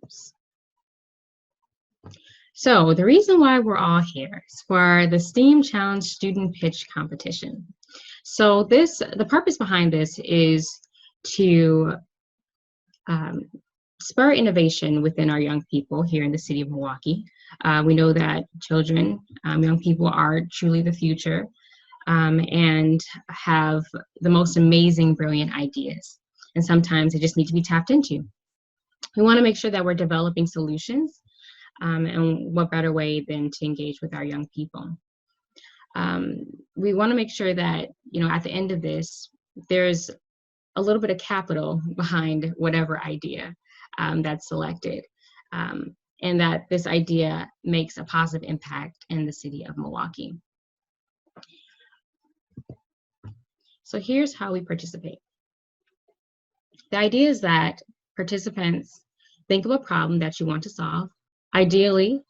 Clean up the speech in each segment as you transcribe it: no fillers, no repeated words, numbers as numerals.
schools. So the reason why we're all here is for the STEAM Challenge Student Pitch Competition. So the purpose behind this is to spur innovation within our young people here in the city of Milwaukee. We know that children, young people are truly the future and have the most amazing, brilliant ideas. And sometimes they just need to be tapped into. We want to make sure that we're developing solutions, and what better way than to engage with our young people. We want to make sure that, at the end of this, there's a little bit of capital behind whatever idea that's selected, and that this idea makes a positive impact in the city of Milwaukee. So here's how we participate. The idea is that participants think of a problem that you want to solve, ideally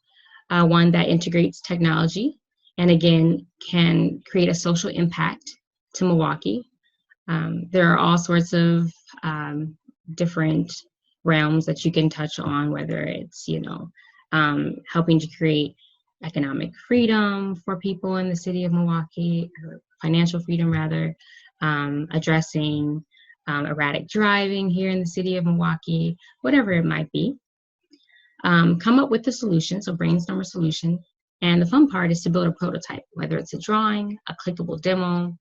one that integrates technology and again can create a social impact to Milwaukee. There are all sorts of different realms that you can touch on, whether it's helping to create economic freedom for people in the city of Milwaukee, or financial freedom rather, addressing erratic driving here in the city of Milwaukee, whatever it might be. Come up with the solution, so brainstorm a solution. And the fun part is to build a prototype, whether it's a drawing, a clickable demo,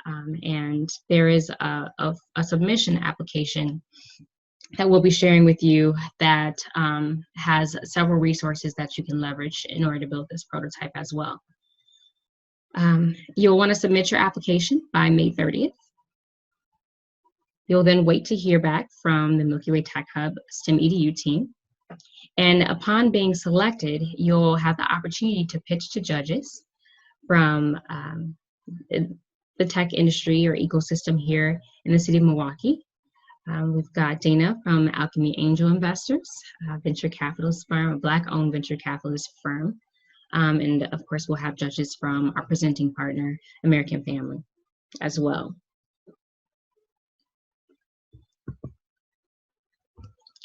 and there is a submission application that we'll be sharing with you that has several resources that you can leverage in order to build this prototype as well. You'll want to submit your application by May 30th. You'll then wait to hear back from the Milky Way Tech Hub STEM EDU team. And upon being selected, you'll have the opportunity to pitch to judges from the tech industry or ecosystem here in the city of Milwaukee. We've got Dana from Alchemy Angel Investors, a venture capitalist firm, a Black-owned venture capitalist firm. And of course, we'll have judges from our presenting partner, American Family, as well.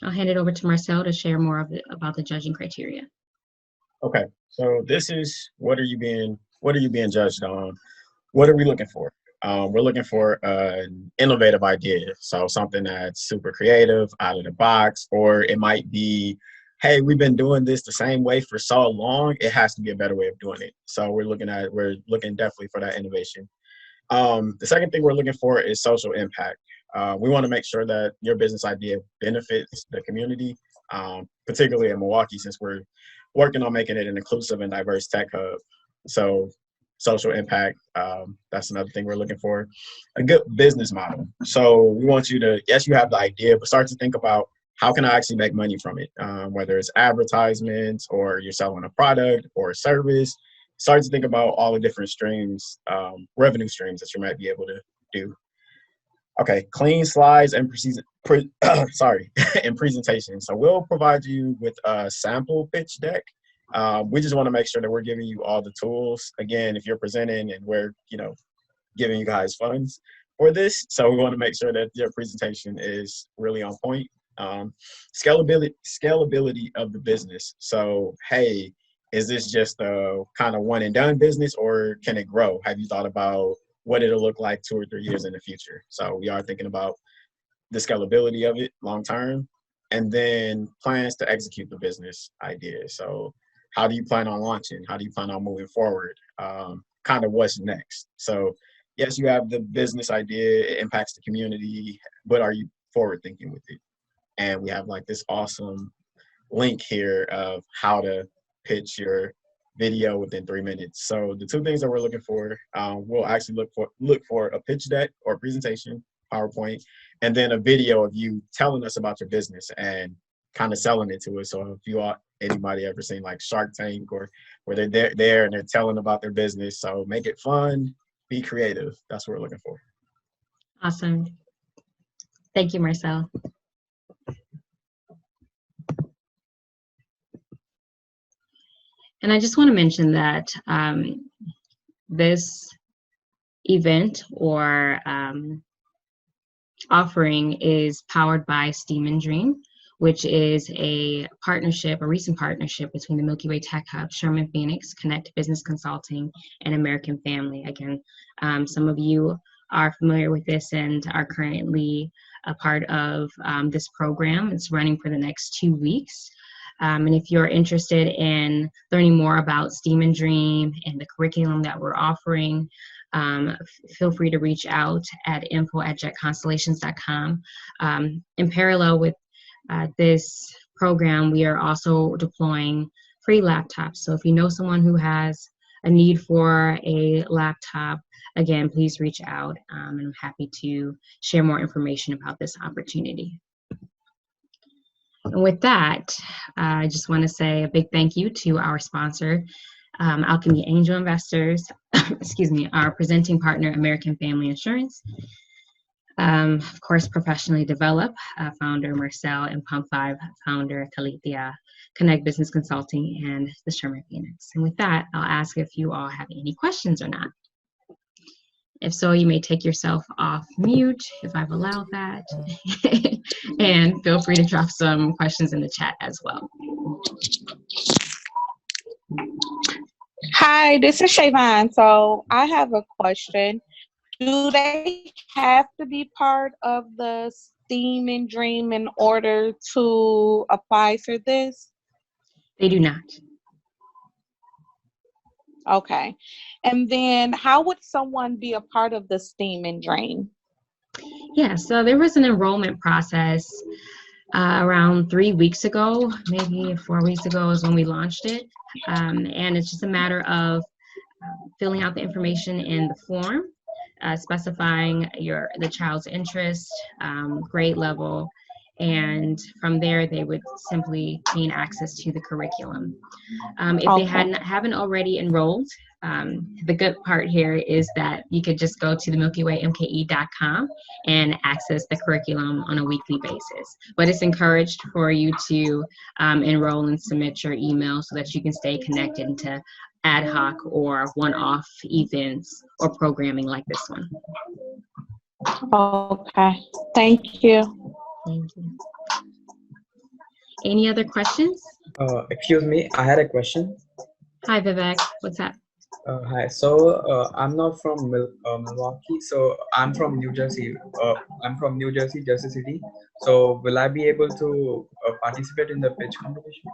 I'll hand it over to Marcell to share more about the judging criteria. Okay, so this is what are you being judged on? What are we looking for? We're looking for an innovative idea, so something that's super creative, out of the box, or it might be, hey, we've been doing this the same way for so long, it has to be a better way of doing it. So we're looking definitely for that innovation. The second thing we're looking for is social impact. We want to make sure that your business idea benefits the community, particularly in Milwaukee, since we're working on making it an inclusive and diverse tech hub. So social impact, that's another thing we're looking for. A good business model. So we want you to, yes, you have the idea, but start to think about how can I actually make money from it? Whether it's advertisements or you're selling a product or a service, start to think about all the different streams, revenue streams that you might be able to do. Okay, clean slides and and presentation. So we'll provide you with a sample pitch deck. We just want to make sure that we're giving you all the tools. Again, if you're presenting and we're, giving you guys funds for this, so we want to make sure that your presentation is really on point. Scalability of the business. So, hey, is this just a kind of one and done business, or can it grow? Have you thought about what it'll look like 2 or 3 years in the future? So we are thinking about the scalability of it long term, and then plans to execute the business idea. So how do you plan on launching? How do you plan on moving forward? Kind of what's next? So yes, you have the business idea, it impacts the community, but are you forward thinking with it? And we have like this awesome link here of how to pitch your video within 3 minutes. So the two things that we're looking for, we'll actually look for a pitch deck or presentation, PowerPoint, and then a video of you telling us about your business and kind of selling it to us. So if anybody ever seen like Shark Tank, or where they're there and they're telling about their business, so make it fun, be creative. That's what we're looking for. Awesome. Thank you, Marcell. And I just want to mention that this event or offering is powered by STEAM and Dream, which is a recent partnership between the Milky Way Tech Hub, Sherman Phoenix, Connect Business Consulting, and American Family. Again, some of you are familiar with this and are currently a part of this program. It's running for the next 2 weeks. And if you're interested in learning more about STEAM and Dream and the curriculum that we're offering, feel free to reach out at info@jetconstellations.com. In parallel with this program, we are also deploying free laptops. So if you know someone who has a need for a laptop, again, please reach out. And I'm happy to share more information about this opportunity. And with that, I just want to say a big thank you to our sponsor, Alchemy Angel Investors, excuse me, our presenting partner, American Family Insurance, of course, Professionally Develop, founder Marcell, and Pump 5 founder Nadiyah, Connect Business Consulting, and the Sherman Phoenix. And with that, I'll ask if you all have any questions or not. If so, you may take yourself off mute if I've allowed that. And feel free to drop some questions in the chat as well. Hi, this is Shavon. So I have a question. Do they have to be part of the STEAM and Dream in order to apply for this? They do not. Okay. And then how would someone be a part of the STEAM and Dream? Yeah, so there was an enrollment process around 3 weeks ago, maybe 4 weeks ago is when we launched it. And it's just a matter of filling out the information in the form, specifying the child's interest, grade level, and from there they would simply gain access to the curriculum. If they haven't already enrolled, the good part here is that you could just go to the milkywaymke.com and access the curriculum on a weekly basis. But it's encouraged for you to enroll and submit your email so that you can stay connected into ad hoc or one-off events or programming like this one. Okay, thank you. Thank you. Any other questions? Excuse me, I had a question. Hi, Vivek. What's up? Hi. So I'm not from Milwaukee. So I'm from New Jersey. I'm from New Jersey, Jersey City. So will I be able to participate in the pitch competition?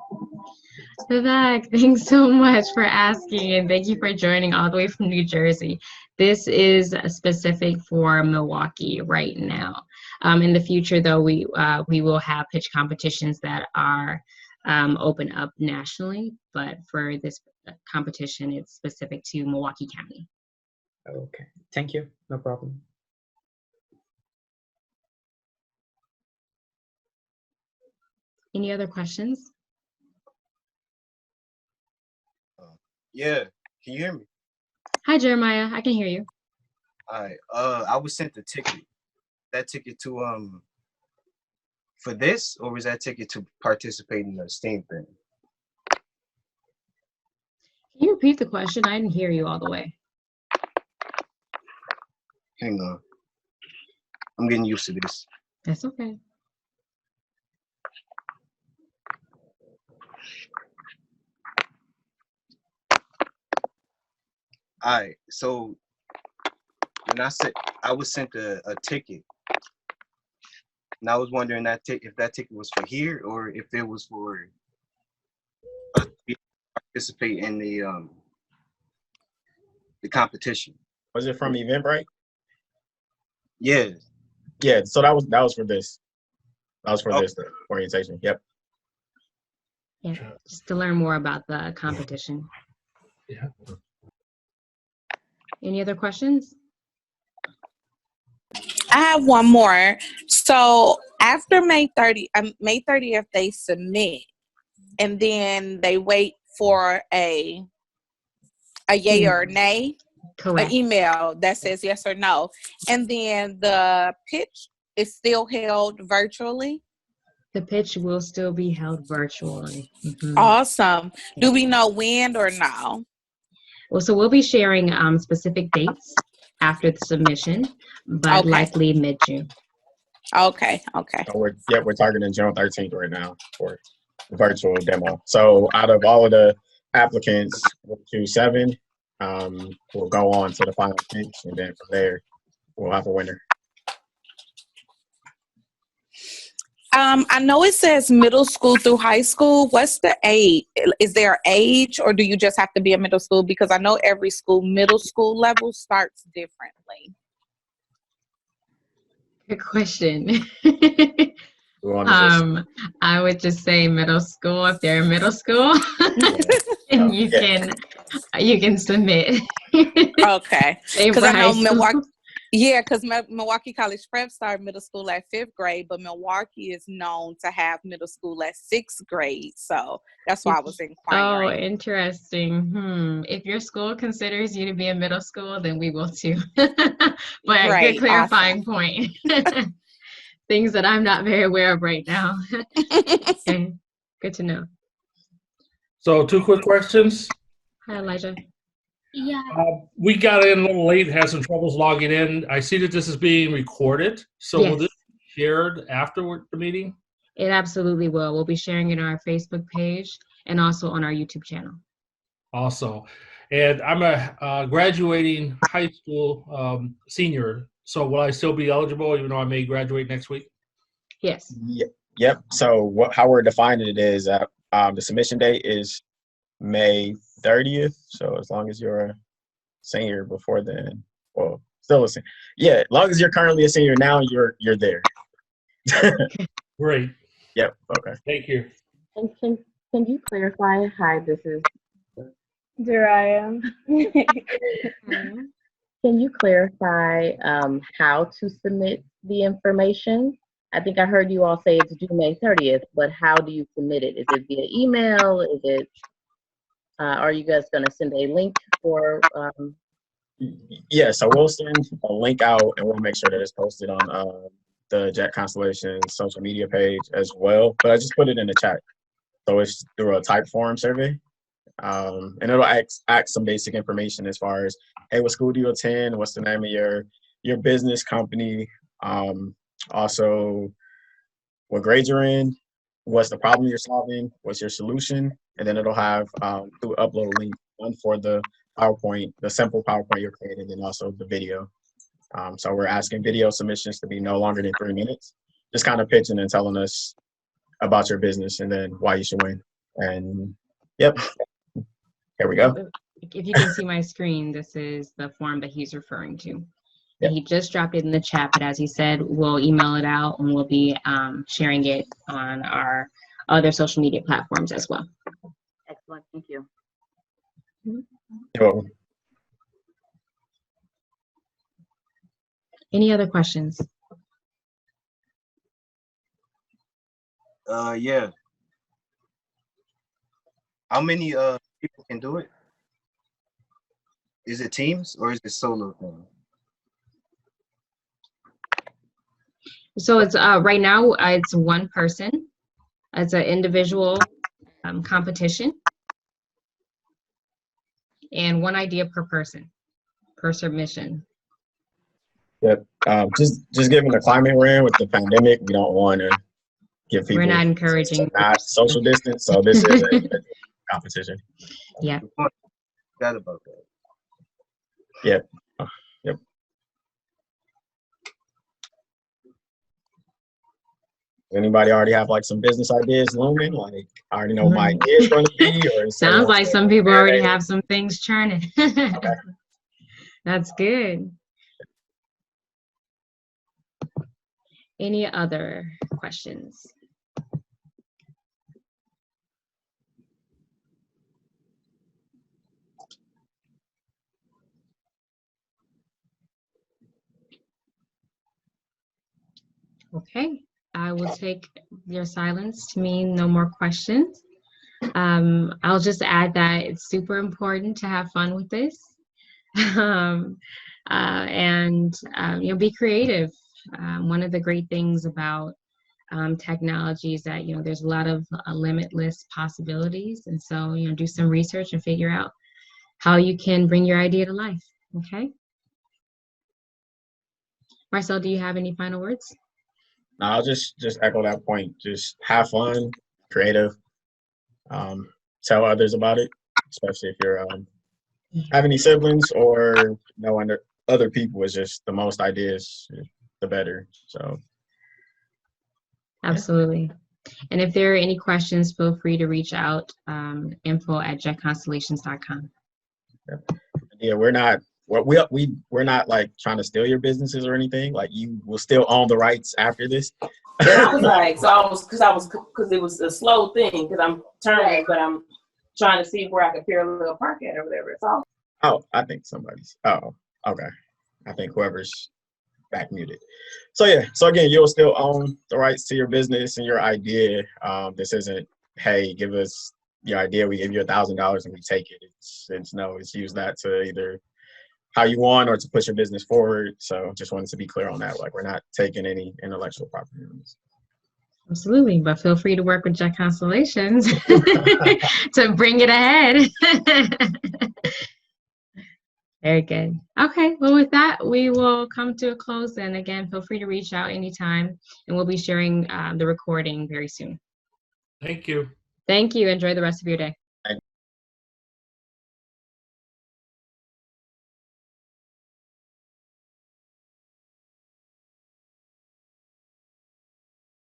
Vivek, thanks so much for asking, and thank you for joining all the way from New Jersey. This is specific for Milwaukee right now. In the future, though, we will have pitch competitions that are open up nationally, but for this competition, it's specific to Milwaukee County. Okay, thank you. No problem. Any other questions? Yeah, can you hear me? Hi, Jeremiah. I can hear you. All right. I was sent the ticket. That ticket to for this, or was that ticket to participate in the STEAM thing? Can you repeat the question? I didn't hear you all the way. Hang on. I'm getting used to this. That's okay. All right. So when I was sent a ticket, and I was wondering if that ticket was for here or if it was for us to participate in the competition. Was it from Eventbrite? Yeah. Yeah. So that was for this. That was for this the orientation. Yep. Yeah, just to learn more about the competition. Yeah. Any other questions? I have one more. So after May 30th, they submit, and then they wait for a yay or nay. Correct. An email that says yes or no. And then the pitch is still held virtually. The pitch will still be held virtually. Mm-hmm. Awesome. Do we know when or no? Well, so we'll be sharing specific dates after the submission, but likely mid-June. Okay. Okay. So we're targeting June 13th right now for the virtual demo. So out of all of the applicants, we'll choose 7. We'll go on to the final pitch, and then from there, we'll have a winner. I know it says middle school through high school. What's the age? Is there age, or do you just have to be a middle school? Because I know every school, middle school level starts differently. Good question. We want to just I would just say middle school. If they're in middle school, and you can submit. Okay. Same Because for I know high school. Milwaukee. Yeah, because Milwaukee College Prep started middle school at 5th grade, but Milwaukee is known to have middle school at 6th grade. So that's why I was Oh, inquiring. interesting. If your school considers you to be in middle school, then we will too. But good Great. clarifying point. Things that I'm not very aware of right now. Okay, good to know. So 2 quick questions. Hi, Elijah. Yeah. We got in a little late, had some troubles logging in. I see that this is being recorded. So will Yes. this be shared after the meeting? It absolutely will. We'll be sharing it on our Facebook page and also on our YouTube channel. Also, and I'm a graduating high school senior. So will I still be eligible even though I may graduate next week? Yes. Yep. So how we're defining it is that the submission date is May 30th. So as long as you're a senior before then, well, still a senior. Yeah, as long as you're currently a senior now, you're there. Great. Yep. Okay. Thank you. And can you clarify? Hi, this is Dariah. Can you clarify how to submit the information? I think I heard you all say it's due May 30th, but how do you submit it? Is it via email? Is it? Are you guys going to send a link for? Yeah. So we'll send a link out, and we'll make sure that it's posted on the Jet Constellation social media page as well. But I just put it in the chat. So it's through a type form survey. And it'll ask some basic information as far as, hey, what school do you attend? What's the name of your business company? Also, what grade you're in? What's the problem you're solving? What's your solution? And then it'll have two upload links, one for the PowerPoint, the simple PowerPoint you're creating, and also the video. So we're asking video submissions to be no longer than 3 minutes. Just kind of pitching and telling us about your business and then why you should win. And yep. Here we go. If you can see my screen, this is the form that he's referring to. Yep. He just dropped it in the chat, but as he said, we'll email it out and we'll be sharing it on our other social media platforms as well. Excellent, thank you. You're welcome. Any other questions? Yeah. How many people can do it? Is it teams or is it solo thing? So it's right now it's one person. It's an individual competition, and one idea per person, per submission. Yep. Just given the climate we're in with the pandemic, we don't want to give people. We're not encouraging. Not social distance, so this is a competition. Yeah. Forgot about that. Yep. Yep. Anybody already have like some business ideas looming? Like I already know my idea is going to be, or is Sounds like some people already there? have some things churning. Okay. That's good. Any other questions? Okay, I will take your silence to mean no more questions. I'll just add that it's super important to have fun with this. And be creative. One of the great things about technology is that there's a lot of limitless possibilities, and so do some research and figure out how you can bring your idea to life. Okay, Marcell, do you have any final words? I'll just echo that point. Just have fun, creative. Tell others about it, especially if you're have any siblings or no other people. Is just the most ideas, the better. So Absolutely. And if there are any questions, feel free to reach out, info@jetconstellations.com. yeah, we're not like trying to steal your businesses or anything. Like you will still own the rights after this. And I was like, because it was a slow thing because I'm turning, but I'm trying to see where I could parallel park at or whatever. So. Oh, I think somebody's. Oh, okay. I think whoever's back muted. So yeah. So again, you'll still own the rights to your business and your idea. This isn't, hey, give us your idea. We give you $1,000 and we take it. It's no. It's use that to either how you want or to push your business forward. So just wanted to be clear on that. Like we're not taking any intellectual property on this. Absolutely, but feel free to work with Jet Constellations to bring it ahead. Very good. Okay, well, with that, we will come to a close. And again, feel free to reach out anytime, and we'll be sharing the recording very soon. Thank you. Thank you. Enjoy the rest of your day.